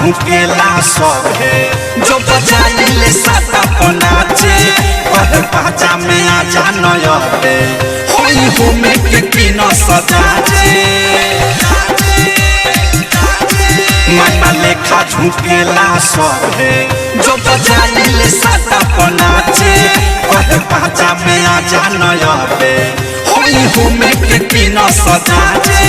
झुकेला सभे जो बजाइले साता पनाचे कहे पाचा में आ जानयबे होई होमे के किन सजाचे माता लेखा झुकेला सभे जो बजाइले साता पनाचे कहे पाचा में आ जानयबे होई होमे के किन सजाचे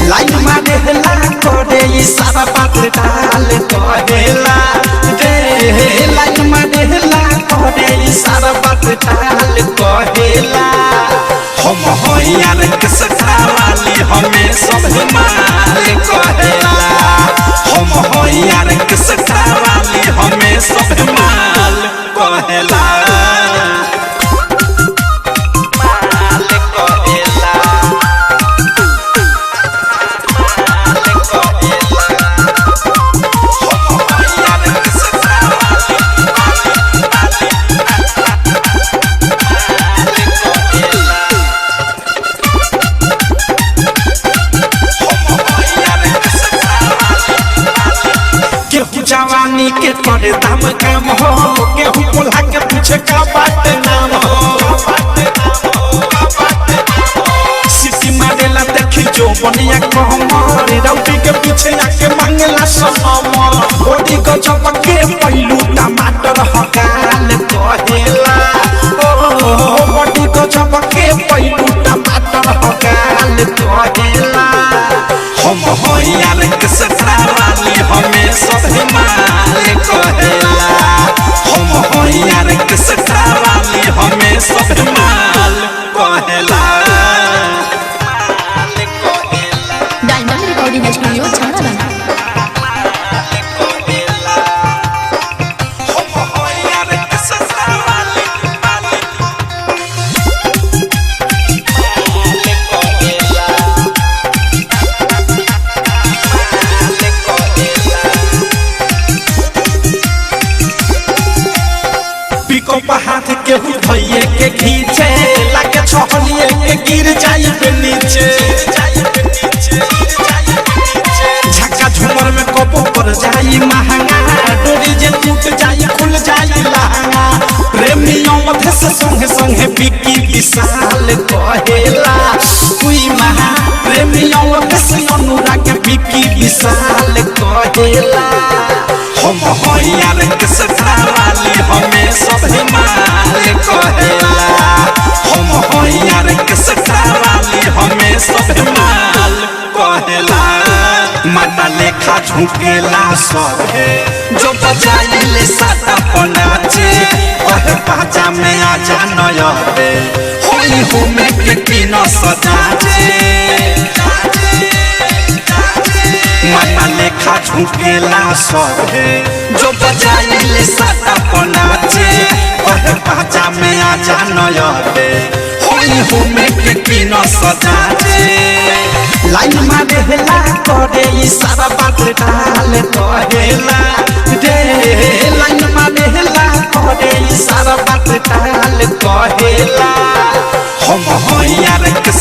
लाइन मारेला करे इशारा बात डाल कहेला रे लाइन मारेला करे इशारा बात डाल कहेला हम होइयार के सखावाली हमें सब माल कहेला हम होइयार के सखावाली हमें सब माल कहेला जवानी के करे दाम काम हो केहू बोला के पूछे का बात नाम हो सिटी मारेला देखी जो बनिया कहमर रौटी के पीछे आके मांगेला सनम बॉडी को चपके पहलू टमाटर हकाल कहेला ओ बॉडी को चपके पहलू टमाटर हकाल कहेला हम होइयार के सखावाली हमें सब माल कहेला हम होइयार के सखावाली हमें सब माल कहेला डायमंड रिकॉर्डिंग स्टूडियो छाना हाथ के भैये के खींचे लागे छहलिए के गिर जाई पे नीचे झक्का झूमर में कपो पर जाई महंगा डोरी जे टूट जाई खुल जाई लहंगा प्रेमियों मध्य से संगे संगे बिकी विशाल कहेला कोई महा प्रेमियों मध्य से अनुराग बिकी विशाल कहेला हम होइयार के सखावाली हमें सब माल कहेला हम होइयार के सखावाली हमें सब माल कहेला माता लेखा झुकेला सभे जो बजाइले साता पनाचे कहे पाचा में आ जानयबे होई होमे के किन सजाचे माता लेखा झुकेला सभे जो बजाइले साता पनाचे कहे पाचा में आ जानयबे होई होमे के किन सजाचे लाइन मारेला करे इशारा बात डाल कहेला रे लाइन मारेला करे इशारा बात डाल कहेला हम होइयार के